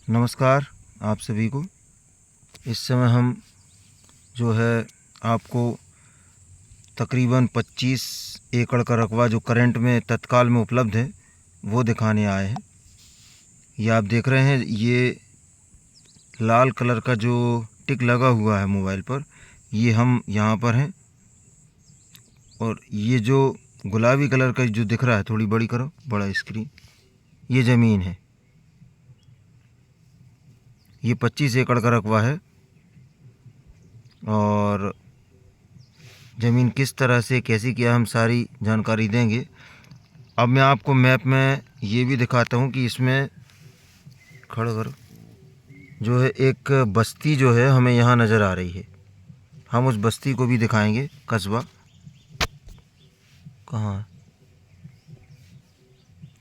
नमस्कार आप सभी को। इस समय हम जो है आपको तकरीबन 25 एकड़ का रकबा जो करंट में तत्काल में उपलब्ध है वो दिखाने आए हैं। ये आप देख रहे हैं, ये लाल कलर का जो टिक लगा हुआ है मोबाइल पर, ये हम यहाँ पर हैं। और ये जो गुलाबी कलर का जो दिख रहा है, थोड़ी बड़ी करो, बड़ा स्क्रीन, ये ज़मीन है। ये 25 एकड़ का रकबा है। और ज़मीन किस तरह से कैसी क्या, हम सारी जानकारी देंगे। अब मैं आपको मैप में ये भी दिखाता हूँ कि इसमें खड़ा करो जो है एक बस्ती जो है हमें यहाँ नज़र आ रही है। हम उस बस्ती को भी दिखाएंगे। कस्बा कहाँ है,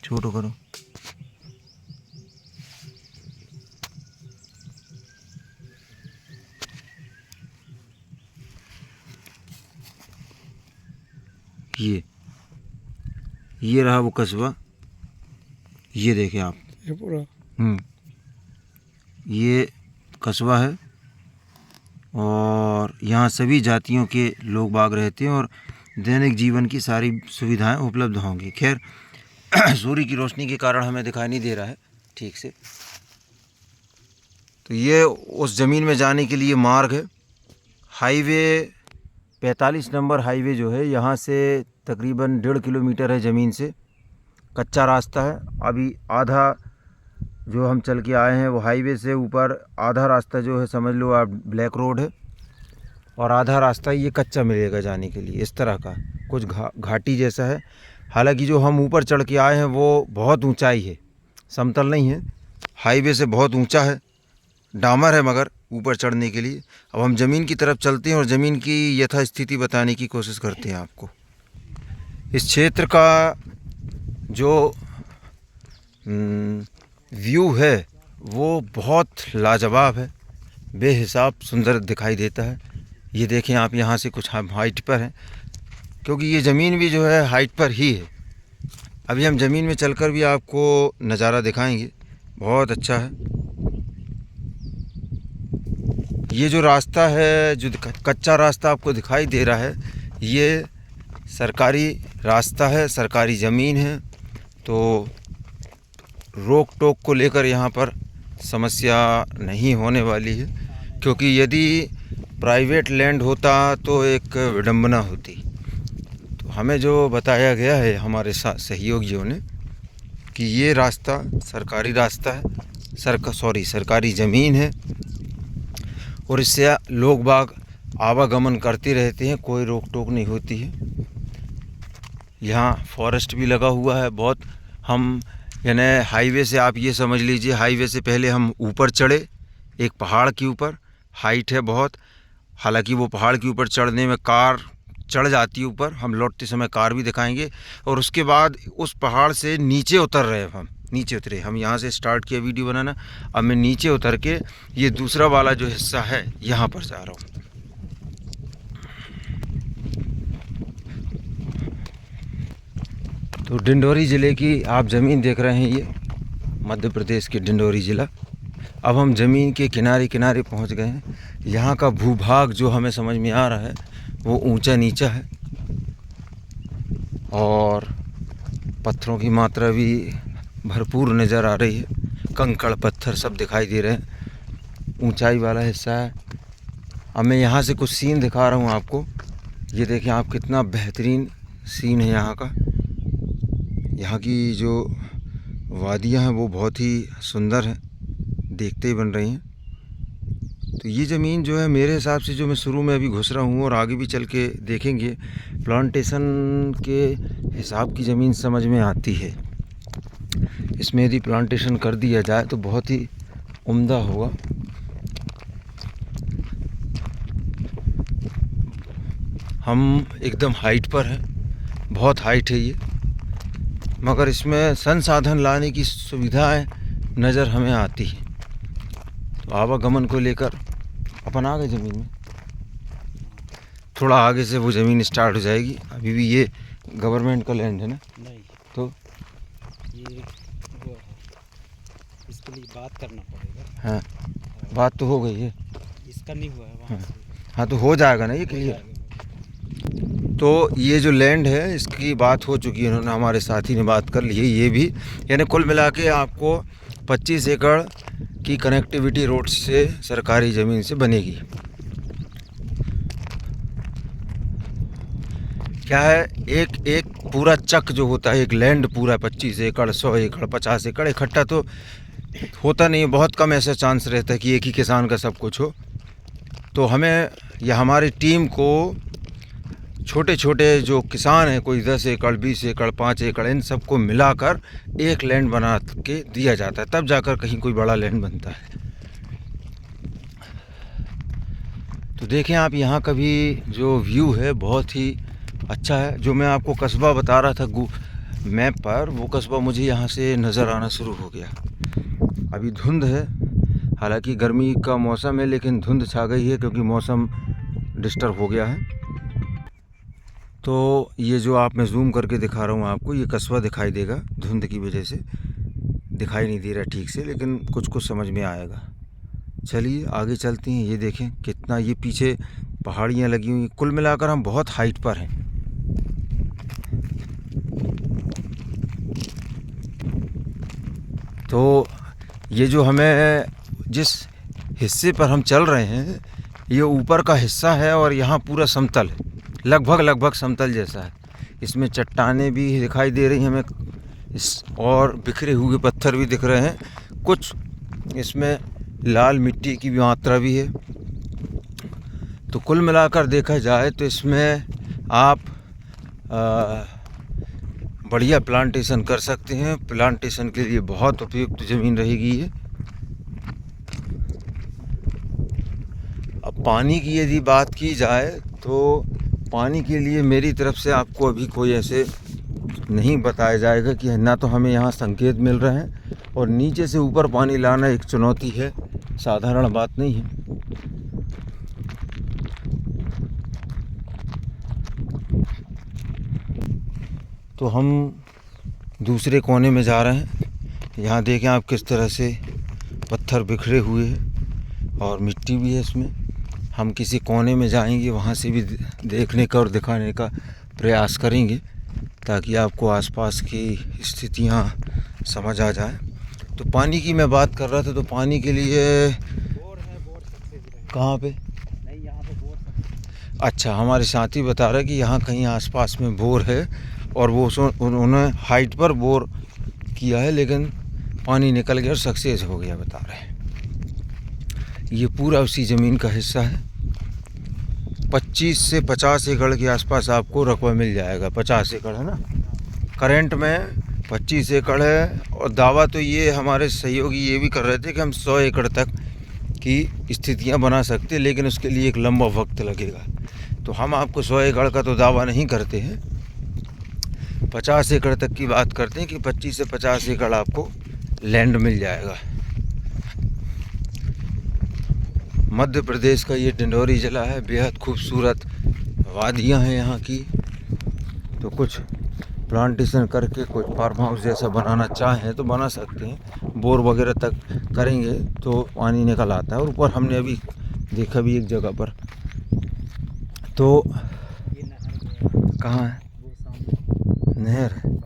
छोटो करो। ये रहा वो कस्बा, ये देखें आप, ये पूरा ये कस्बा है। और यहाँ सभी जातियों के लोग बाग रहते हैं और दैनिक जीवन की सारी सुविधाएं उपलब्ध होंगी। खैर सूर्य की रोशनी के कारण हमें दिखाई नहीं दे रहा है ठीक से। तो ये उस ज़मीन में जाने के लिए मार्ग है। हाईवे 45 नंबर हाईवे जो है यहाँ से तकरीबन 1.5 किलोमीटर है ज़मीन से। कच्चा रास्ता है। अभी आधा जो हम चल के आए हैं वो हाईवे से ऊपर, आधा रास्ता जो है समझ लो आप ब्लैक रोड है, और आधा रास्ता ये कच्चा मिलेगा जाने के लिए। इस तरह का कुछ घाटी जैसा है। हालांकि जो हम ऊपर चढ़ के आए हैं वो बहुत ऊंचाई है, समतल नहीं है, हाईवे से बहुत ऊंचा है, डामर है मगर ऊपर चढ़ने के लिए। अब हम ज़मीन की तरफ चलते हैं और ज़मीन की यथास्थिति बताने की कोशिश करते हैं आपको। इस क्षेत्र का जो व्यू है वो बहुत लाजवाब है, बेहिसाब सुंदर दिखाई देता है। ये देखें आप, यहाँ से कुछ हम हाइट पर हैं, क्योंकि ये ज़मीन भी जो है हाइट पर ही है। अभी हम ज़मीन में चलकर भी आपको नज़ारा दिखाएंगे, बहुत अच्छा है। ये जो रास्ता है, जो कच्चा रास्ता आपको दिखाई दे रहा है, ये सरकारी रास्ता है, सरकारी ज़मीन है। तो रोक टोक को लेकर यहाँ पर समस्या नहीं होने वाली है, क्योंकि यदि प्राइवेट लैंड होता तो एक विडंबना होती। तो हमें जो बताया गया है हमारे साथ सहयोगियों ने कि ये रास्ता सरकारी रास्ता है, सरकारी ज़मीन है, और इससे लोग बाग आवागमन करते रहते हैं, कोई रोक टोक नहीं होती है। यहाँ फॉरेस्ट भी लगा हुआ है बहुत। हम यानी हाईवे से, आप ये समझ लीजिए, हाईवे से पहले हम ऊपर चढ़े एक पहाड़ के ऊपर, हाइट है बहुत। हालांकि वो पहाड़ के ऊपर चढ़ने में कार चढ़ जाती है ऊपर, हम लौटते समय कार भी दिखाएंगे। और उसके बाद उस पहाड़ से नीचे उतर रहे, हम नीचे उतरे, हम यहाँ से स्टार्ट किया वीडियो बनाना। अब मैं नीचे उतर के ये दूसरा वाला जो हिस्सा है यहाँ पर जा रहा हूँ। तो डिंडोरी ज़िले की आप ज़मीन देख रहे हैं, ये मध्य प्रदेश के डिंडोरी ज़िला। अब हम ज़मीन के किनारे किनारे पहुंच गए हैं। यहाँ का भूभाग जो हमें समझ में आ रहा है वो ऊंचा नीचा है, और पत्थरों की मात्रा भी भरपूर नज़र आ रही है। कंकड़ पत्थर सब दिखाई दे रहे हैं, ऊंचाई वाला हिस्सा है। अब मैं यहाँ से कुछ सीन दिखा रहा हूँ आपको। ये देखें आप, कितना बेहतरीन सीन है यहाँ का। यहाँ की जो वादियाँ हैं वो बहुत ही सुंदर हैं, देखते ही बन रही हैं। तो ये ज़मीन जो है मेरे हिसाब से, जो मैं शुरू में अभी घुस रहा हूँ और आगे भी चल के देखेंगे, प्लांटेशन के हिसाब की ज़मीन समझ में आती है। इसमें यदि प्लांटेशन कर दिया जाए तो बहुत ही उम्दा होगा। हम एकदम हाइट पर हैं, बहुत हाइट है ये, मगर इसमें संसाधन लाने की सुविधाएं नज़र हमें आती है। तो आवागमन को लेकर अपन आ गए ज़मीन में। थोड़ा आगे से वो ज़मीन स्टार्ट हो जाएगी। अभी भी ये गवर्नमेंट का लैंड है ना? नहीं, तो ये इसके लिए बात करना पड़ेगा। हाँ, बात तो हो गई है। इसका नहीं हुआ है वहाँ से। हाँ, तो हो जाएगा ना ये क्लियर। तो ये जो लैंड है इसकी बात हो चुकी है, इन्होंने हमारे साथी ने बात कर ली है ये भी, यानी कुल मिला के आपको 25 एकड़ की कनेक्टिविटी रोड से सरकारी ज़मीन से बनेगी। क्या है, एक एक पूरा चक जो होता है, एक लैंड पूरा 25 एकड़ 100 एकड़ 50 एकड़ इकट्ठा तो होता नहीं है, बहुत कम ऐसा चांस रहता है कि एक ही किसान का सब कुछ हो। तो हमें या हमारी टीम को छोटे छोटे जो किसान हैं, कोई 10 एकड़ 20 एकड़ 5 एकड़ इन सबको मिलाकर एक लैंड बना के दिया जाता है, तब जाकर कहीं कोई बड़ा लैंड बनता है। तो देखें आप यहाँ का भी जो व्यू है बहुत ही अच्छा है। जो मैं आपको कस्बा बता रहा था मैप पर, वो कस्बा मुझे यहाँ से नज़र आना शुरू हो गया। अभी धुंध है, हालांकि गर्मी का मौसम है लेकिन धुंध छा गई है क्योंकि मौसम डिस्टर्ब हो गया है। तो ये जो आप मैं जूम करके दिखा रहा हूँ आपको, ये कस्बा दिखाई देगा, धुंध की वजह से दिखाई नहीं दे रहा ठीक से, लेकिन कुछ कुछ समझ में आएगा। चलिए आगे चलते हैं। ये देखें कितना ये पीछे पहाड़ियाँ लगी हुई, कुल मिलाकर हम बहुत हाइट पर हैं। तो ये जो हमें जिस हिस्से पर हम चल रहे हैं ये ऊपर का हिस्सा है और यहाँ पूरा समतल है, लगभग समतल जैसा है। इसमें चट्टानें भी दिखाई दे रही हैं हमें, और बिखरे हुए पत्थर भी दिख रहे हैं, कुछ इसमें लाल मिट्टी की भी मात्रा भी है। तो कुल मिलाकर देखा जाए तो इसमें आप बढ़िया प्लांटेशन कर सकते हैं। प्लांटेशन के लिए बहुत उपयुक्त ज़मीन रहेगी ये। अब पानी की यदि बात की जाए तो पानी के लिए मेरी तरफ से आपको अभी कोई ऐसे नहीं बताया जाएगा कि ना तो हमें यहाँ संकेत मिल रहे हैं, और नीचे से ऊपर पानी लाना एक चुनौती है, साधारण बात नहीं है। तो हम दूसरे कोने में जा रहे हैं। यहाँ देखें आप किस तरह से पत्थर बिखरे हुए हैं और मिट्टी भी है इसमें। हम किसी कोने में जाएंगे, वहाँ से भी देखने का और दिखाने का प्रयास करेंगे ताकि आपको आसपास की स्थितियाँ समझ आ जाए। तो पानी की मैं बात कर रहा था, तो पानी के लिए बोर है, बोर सबसे कहाँ पे? नहीं, यहाँ पे बोर। अच्छा, हमारे साथी बता रहे कि यहाँ कहीं आसपास में बोर है और वो उन्होंने हाइट पर बोर किया है लेकिन पानी निकल गया और सक्सेस हो गया, बता रहे हैं। ये पूरा उसी ज़मीन का हिस्सा है। 25 से 50 एकड़ के आसपास आपको रकबा मिल जाएगा। 50 एकड़ है ना, करंट में 25 एकड़ है। और दावा तो ये हमारे सहयोगी ये भी कर रहे थे कि हम 100 एकड़ तक की स्थितियां बना सकते, लेकिन उसके लिए एक लंबा वक्त लगेगा। तो हम आपको 100 एकड़ का तो दावा नहीं करते हैं, 50 एकड़ तक की बात करते हैं कि 25 से 50 एकड़ आपको लैंड मिल जाएगा। मध्य प्रदेश का ये डिंडोरी ज़िला है, बेहद खूबसूरत वादियाँ हैं यहाँ की। तो कुछ प्लांटेशन करके कुछ फार्म हाउस जैसा बनाना चाहें तो बना सकते हैं। बोर वगैरह तक करेंगे तो पानी निकल आता है। और ऊपर हमने अभी देखा भी एक जगह पर, तो कहाँ है? नहर है।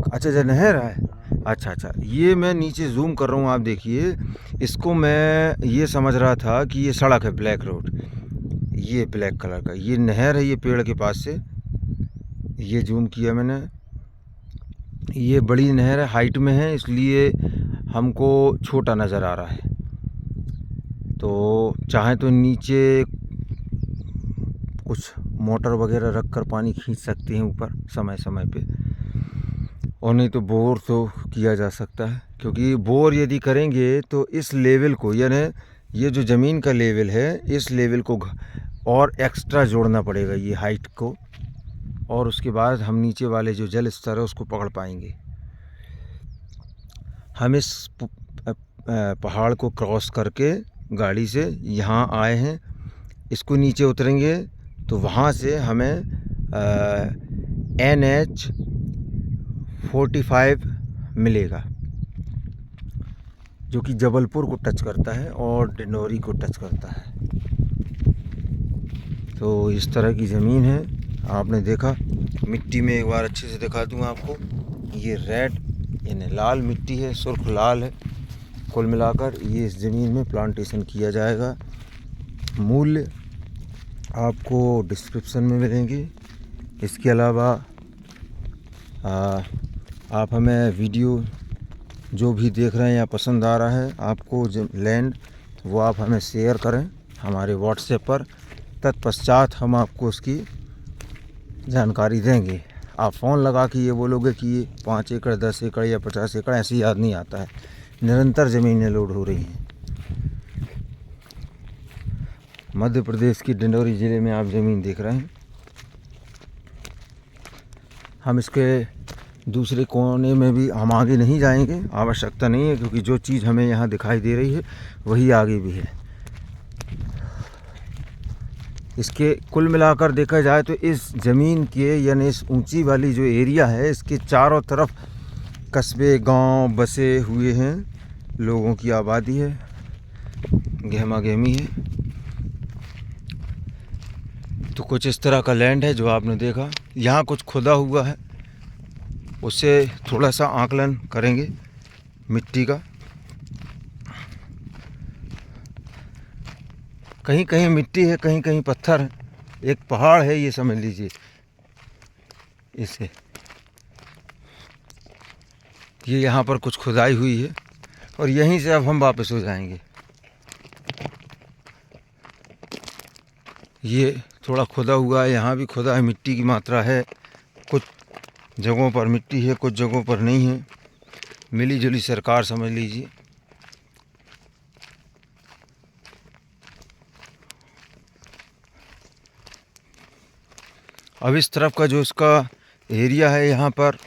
अच्छा, नहर है। अच्छा, ये मैं नीचे जूम कर रहा हूँ, आप देखिए इसको। मैं ये समझ रहा था कि ये सड़क है, ब्लैक रोड, ये ब्लैक कलर का, ये नहर है, ये पेड़ के पास से ये जूम किया मैंने। ये बड़ी नहर है, हाइट में है, इसलिए हमको छोटा नज़र आ रहा है। तो चाहे तो नीचे कुछ मोटर वगैरह रख कर पानी खींच सकते हैं ऊपर समय समय पे, और नहीं तो बोर तो किया जा सकता है। क्योंकि बोर यदि करेंगे तो इस लेवल को, यानी ये जो ज़मीन का लेवल है, इस लेवल को और एक्स्ट्रा जोड़ना पड़ेगा ये हाइट को, और उसके बाद हम नीचे वाले जो जल स्तर है उसको पकड़ पाएंगे। हम इस पहाड़ को क्रॉस करके गाड़ी से यहाँ आए हैं, इसको नीचे उतरेंगे तो वहाँ से हमें NH 45 मिलेगा। जो कि जबलपुर को टच करता है और डिंडोरी को टच करता है। तो इस तरह की ज़मीन है। आपने देखा मिट्टी में एक बार अच्छे से दिखा दूँ आपको। ये रेड यानी लाल मिट्टी है, सुर्ख लाल है। कुल मिलाकर ये इस ज़मीन में प्लांटेशन किया जाएगा। मूल्य आपको डिस्क्रिप्शन में मिलेंगे। इसके अलावा आप हमें वीडियो जो भी देख रहे हैं या पसंद आ रहा है आपको लैंड, वो आप हमें शेयर करें हमारे व्हाट्सएप पर। तत्पश्चात हम आपको उसकी जानकारी देंगे। आप फ़ोन लगा के ये बोलोगे कि ये 5 एकड़ 10 एकड़ या 50 एकड़, ऐसे याद नहीं आता है। निरंतर ज़मीनें लोड हो रही हैं। मध्य प्रदेश की डिंडोरी ज़िले में आप ज़मीन देख रहे हैं। हम इसके दूसरे कोने में भी हम आगे नहीं जाएंगे, आवश्यकता नहीं है, क्योंकि जो चीज़ हमें यहाँ दिखाई दे रही है वही आगे भी है। इसके कुल मिलाकर देखा जाए तो इस ज़मीन के यानी इस ऊंची वाली जो एरिया है, इसके चारों तरफ कस्बे गांव बसे हुए हैं, लोगों की आबादी है, गहमा गहमी है। तो कुछ इस तरह का लैंड है जो आपने देखा। यहाँ कुछ खुदा हुआ है, उससे थोड़ा सा आकलन करेंगे मिट्टी का। कहीं कहीं मिट्टी है, कहीं कहीं पत्थर है। एक पहाड़ है ये समझ लीजिए इसे। ये यहाँ पर कुछ खुदाई हुई है और यहीं से अब हम वापस हो जाएंगे। ये थोड़ा खुदा हुआ है, यहाँ भी खुदा है, मिट्टी की मात्रा है। कुछ जगहों पर मिट्टी है, कुछ जगहों पर नहीं है। मिली जुली सरकार समझ लीजिए। अब इस तरफ का जो इसका एरिया है, यहाँ पर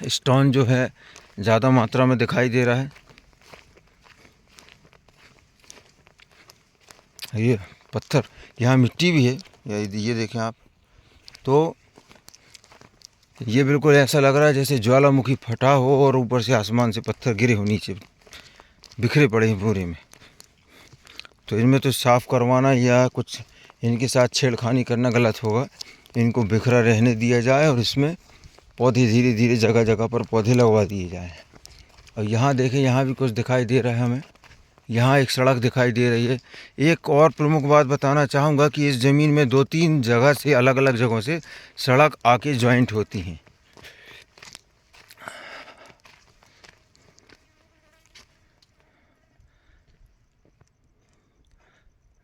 स्टोन जो है ज़्यादा मात्रा में दिखाई दे रहा है। ये पत्थर, यहाँ मिट्टी भी है, ये देखें आप। तो ये बिल्कुल ऐसा लग रहा है जैसे ज्वालामुखी फटा हो और ऊपर से आसमान से पत्थर गिरे हो, नीचे बिखरे पड़े हैं पूरे में। तो इनमें तो साफ़ करवाना या कुछ इनके साथ छेड़खानी करना गलत होगा। इनको बिखरा रहने दिया जाए और इसमें पौधे धीरे धीरे जगह जगह पर पौधे लगवा दिए जाएँ। और यहाँ देखें, यहाँ भी कुछ दिखाई दे रहा है हमें। यहाँ एक सड़क दिखाई दे रही है। एक और प्रमुख बात बताना चाहूँगा कि इस ज़मीन में 2-3 जगह से अलग अलग जगहों से सड़क आके जॉइंट होती हैं।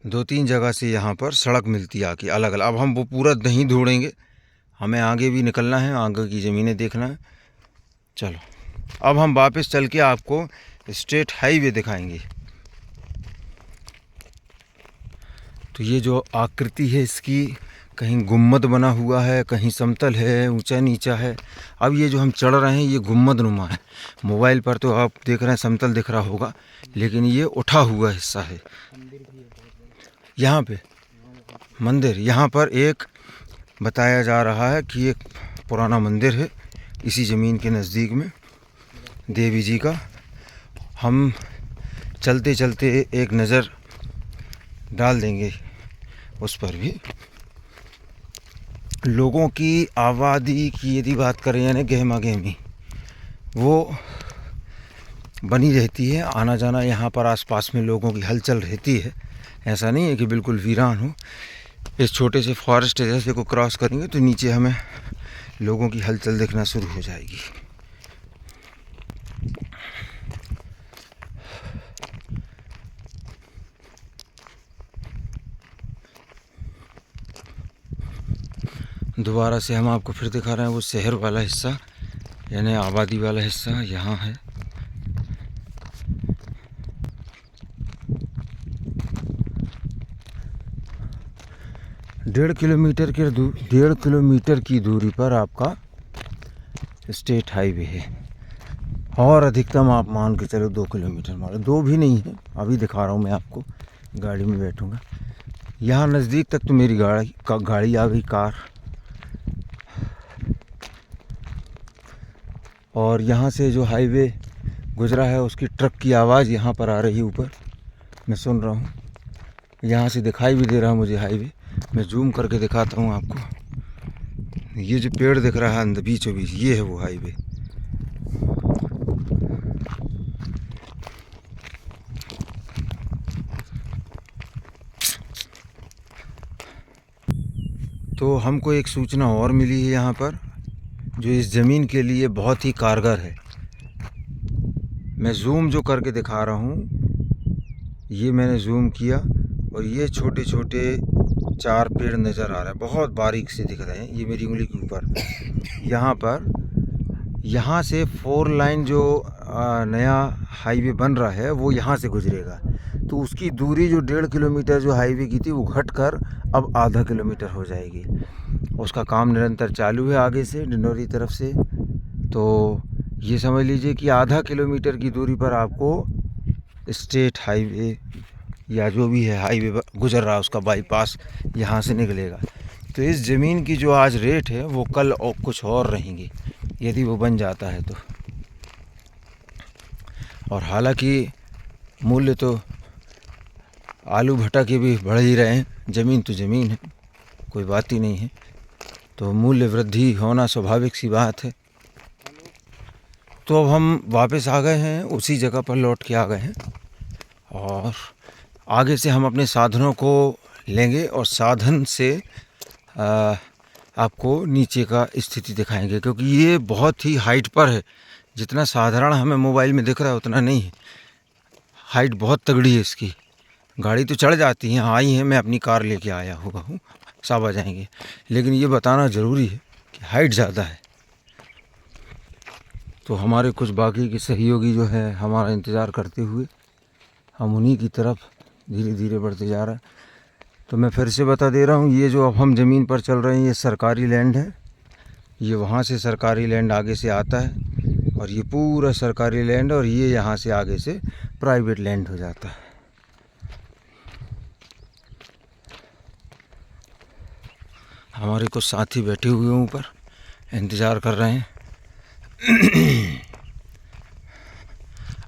दो तीन जगह से यहाँ पर सड़क मिलती है आके अलग अलग। अब हम वो पूरा नहीं ढूंढेंगे, हमें आगे भी निकलना है, आगे की ज़मीनें देखना है। चलो अब हम वापस चल के आपको स्टेट हाईवे दिखाएंगे। तो ये जो आकृति है इसकी, कहीं गुम्मद बना हुआ है, कहीं समतल है, ऊंचा नीचा है। अब ये जो हम चढ़ रहे हैं ये गुम्मद नुमा है। मोबाइल पर तो आप देख रहे हैं समतल दिख रहा होगा, लेकिन ये उठा हुआ हिस्सा है। यहाँ पे मंदिर, यहाँ पर एक बताया जा रहा है कि एक पुराना मंदिर है इसी ज़मीन के नज़दीक में, देवी जी का। हम चलते चलते एक नज़र डाल देंगे उस पर भी। लोगों की आबादी की यदि बात करें यानी गहमा गहमी वो बनी रहती है, आना जाना यहाँ पर आसपास में लोगों की हलचल रहती है। ऐसा नहीं है कि बिल्कुल वीरान हो। इस छोटे से फॉरेस्ट जैसे को क्रॉस करेंगे तो नीचे हमें लोगों की हलचल दिखना शुरू हो जाएगी। दोबारा से हम आपको फिर दिखा रहे हैं वो शहर वाला हिस्सा यानी आबादी वाला हिस्सा यहाँ है। डेढ़ किलोमीटर की दूरी पर आपका स्टेट हाईवे है और अधिकतम आप मान के चलो 2 किलोमीटर मारो, 2 भी नहीं है। अभी दिखा रहा हूँ मैं आपको, गाड़ी में बैठूँगा। यहाँ नज़दीक तक तो मेरी गाड़ी आ गई, कार। और यहाँ से जो हाईवे गुजरा है उसकी ट्रक की आवाज़ यहाँ पर आ रही है ऊपर, मैं सुन रहा हूँ। यहाँ से दिखाई भी दे रहा है मुझे हाईवे। मैं जूम करके दिखाता हूँ आपको। ये जो पेड़ दिख रहा है अंदर बीचों बीच, ये है वो हाईवे। तो हमको एक सूचना और मिली है यहाँ पर, जो इस ज़मीन के लिए बहुत ही कारगर है। मैं जूम जो करके दिखा रहा हूँ, ये मैंने जूम किया और ये छोटे छोटे 4 पेड़ नज़र आ रहे हैं, बहुत बारीक से दिख रहे हैं, ये मेरी उंगली के ऊपर। यहाँ पर यहाँ से 4 लाइन जो नया हाईवे बन रहा है वो यहाँ से गुजरेगा। तो उसकी दूरी जो 1.5 किलोमीटर जो हाईवे की थी वो घटकर अब आधा किलोमीटर हो जाएगी। उसका काम निरंतर चालू है आगे से डिंडोरी तरफ से। तो ये समझ लीजिए कि आधा किलोमीटर की दूरी पर आपको स्टेट हाईवे या जो भी है हाईवे गुजर रहा है उसका बाईपास यहाँ से निकलेगा। तो इस ज़मीन की जो आज रेट है वो कल और कुछ और रहेंगी यदि वो बन जाता है तो। और हालांकि मूल्य तो आलू भट्टा के भी बढ़ ही रहे हैं, ज़मीन तो ज़मीन है, कोई बात ही नहीं है। तो मूल्य वृद्धि होना स्वाभाविक सी बात है। तो अब हम वापस आ गए हैं, उसी जगह पर लौट के आ गए हैं और आगे से हम अपने साधनों को लेंगे और साधन से आपको नीचे का स्थिति दिखाएंगे, क्योंकि ये बहुत ही हाइट पर है। जितना साधारण हमें मोबाइल में दिख रहा है उतना नहीं है, हाइट बहुत तगड़ी है इसकी। गाड़ी तो चढ़ जाती हैं, आई हैं, मैं अपनी कार लेके आया हुआ हूँ, सब आ जाएंगे, लेकिन ये बताना ज़रूरी है कि हाइट ज़्यादा है। तो हमारे कुछ बाकी के सहयोगी जो है हमारा इंतज़ार करते हुए हम उन्हीं की तरफ धीरे धीरे बढ़ते जा रहा है। तो मैं फिर से बता दे रहा हूँ, ये जो अब हम ज़मीन पर चल रहे हैं ये सरकारी लैंड है। ये वहाँ से सरकारी लैंड आगे से आता है और ये पूरा सरकारी लैंड, और ये यहाँ से आगे से प्राइवेट लैंड हो जाता है। हमारे कुछ साथी बैठे हुए हैं ऊपर, इंतज़ार कर रहे हैं।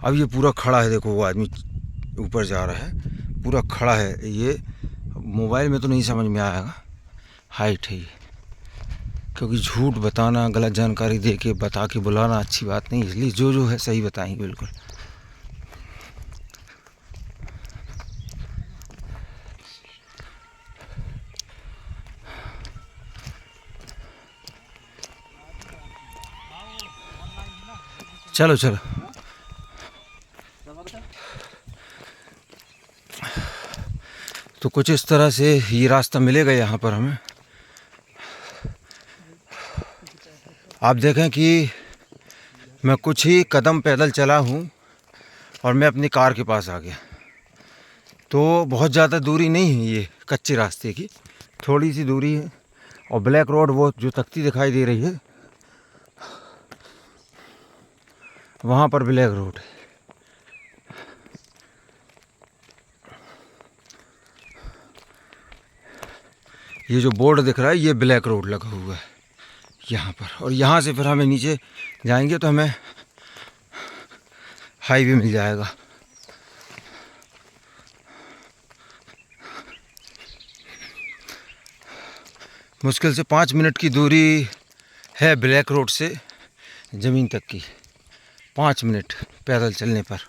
अब ये पूरा खड़ा है, देखो वो आदमी ऊपर जा रहा है, पूरा खड़ा है। ये मोबाइल में तो नहीं समझ में आएगा, हाइट है ये, क्योंकि झूठ बताना, गलत जानकारी दे के बता के बुलाना अच्छी बात नहीं, इसलिए जो है सही बताएंगे बिल्कुल। चलो चलो, तो कुछ इस तरह से ये रास्ता मिलेगा यहाँ पर हमें। आप देखें कि मैं कुछ ही कदम पैदल चला हूँ और मैं अपनी कार के पास आ गया। तो बहुत ज़्यादा दूरी नहीं है ये कच्चे रास्ते की, थोड़ी सी दूरी है। और ब्लैक रोड वो जो तख्ती दिखाई दे रही है वहाँ पर ब्लैक रोड है। ये जो बोर्ड दिख रहा है ये ब्लैक रोड लगा हुआ है यहाँ पर, और यहाँ से फिर हमें नीचे जाएंगे तो हमें हाईवे मिल जाएगा। मुश्किल से 5 मिनट की दूरी है ब्लैक रोड से ज़मीन तक की, 5 मिनट पैदल चलने पर।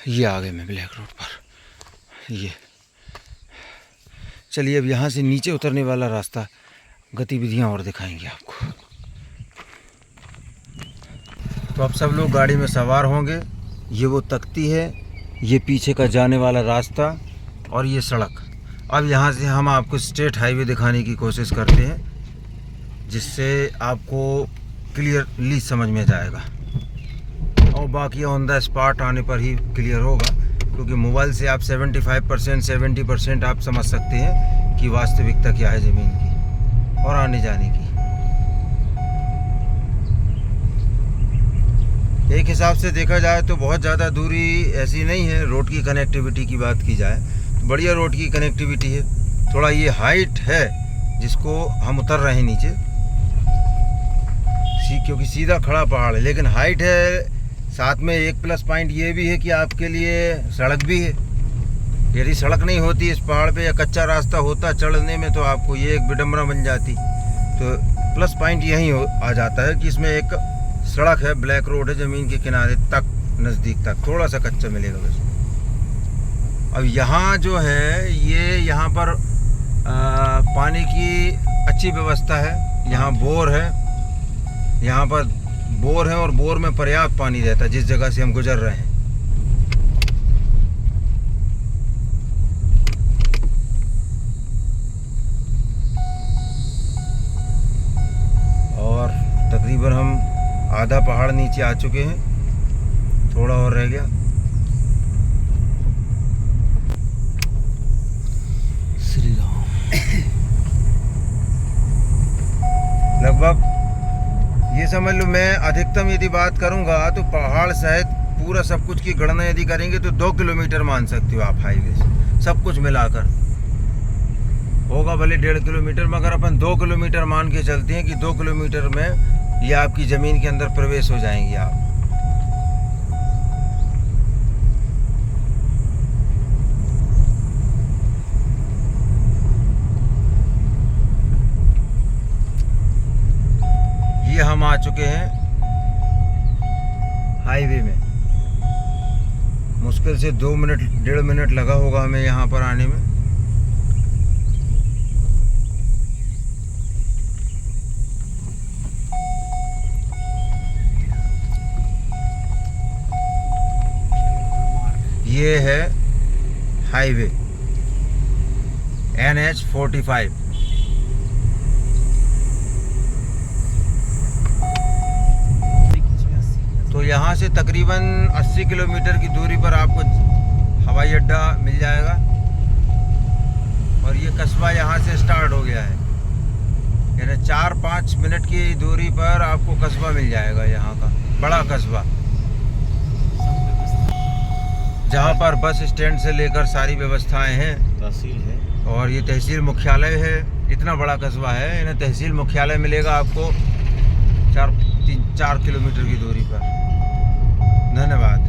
ये आ गए मैं ब्लैक रोड पर। ये चलिए अब यहाँ से नीचे उतरने वाला रास्ता, गतिविधियाँ और दिखाएंगे आपको। तो अब सब लोग गाड़ी में सवार होंगे। ये वो तख्ती है, ये पीछे का जाने वाला रास्ता और ये सड़क। अब यहाँ से हम आपको स्टेट हाईवे दिखाने की कोशिश करते हैं, जिससे आपको क्लियरली समझ में जाएगा, और बाकी ऑन द स्पॉट आने पर ही क्लियर होगा, क्योंकि मोबाइल से आप 75% 70% आप समझ सकते हैं कि वास्तविकता क्या है ज़मीन की और आने जाने की। एक हिसाब से देखा जाए तो बहुत ज़्यादा दूरी ऐसी नहीं है। रोड की कनेक्टिविटी की बात की जाए तो बढ़िया रोड की कनेक्टिविटी है। थोड़ा ये हाइट है जिसको हम उतर रहे हैं नीचे, क्योंकि सीधा खड़ा पहाड़ है, लेकिन हाइट है। साथ में एक प्लस पॉइंट ये भी है कि आपके लिए सड़क भी है। यदि सड़क नहीं होती इस पहाड़ पे या कच्चा रास्ता होता चढ़ने में तो आपको ये एक विडंबना बन जाती। तो प्लस पॉइंट यही आ जाता है कि इसमें एक सड़क है, ब्लैक रोड है, ज़मीन के किनारे तक, नज़दीक तक थोड़ा सा कच्चा मिलेगा बस। अब यहाँ जो है ये यहाँ पर पानी की अच्छी व्यवस्था है। यहाँ बोर है, यहाँ पर बोर है और बोर में पर्याप्त पानी रहता है जिस जगह से हम गुजर रहे हैं। और तकरीबन हम आधा पहाड़ नीचे आ चुके हैं, थोड़ा और रह गया। श्री राम। लगभग ये समझ लो, मैं अधिकतम यदि बात करूंगा तो पहाड़ सहित पूरा सब कुछ की गणना यदि करेंगे तो 2 किलोमीटर मान सकते हो आप हाईवे से, सब कुछ मिलाकर होगा भले 1.5 किलोमीटर, मगर अपन 2 किलोमीटर मान के चलते हैं कि 2 किलोमीटर में ये आपकी ज़मीन के अंदर प्रवेश हो जाएंगे आप। ये हम आ चुके हैं हाईवे में। मुश्किल से 2 मिनट 1.5 मिनट लगा होगा हमें यहाँ पर आने में। ये है हाईवे NH45। तो यहाँ से तकरीबन 80 किलोमीटर की दूरी पर आपको हवाई अड्डा मिल जाएगा और ये कस्बा यहाँ से स्टार्ट हो गया है। यानी 4-5 मिनट की दूरी पर आपको कस्बा मिल जाएगा, यहाँ का बड़ा कस्बा, जहाँ पर बस स्टैंड से लेकर सारी व्यवस्थाएं हैं। तहसील है और ये तहसील मुख्यालय है। इतना बड़ा कस्बा है, यानी तहसील मुख्यालय मिलेगा आपको 4 किलोमीटर की दूरी पर। धन्यवाद।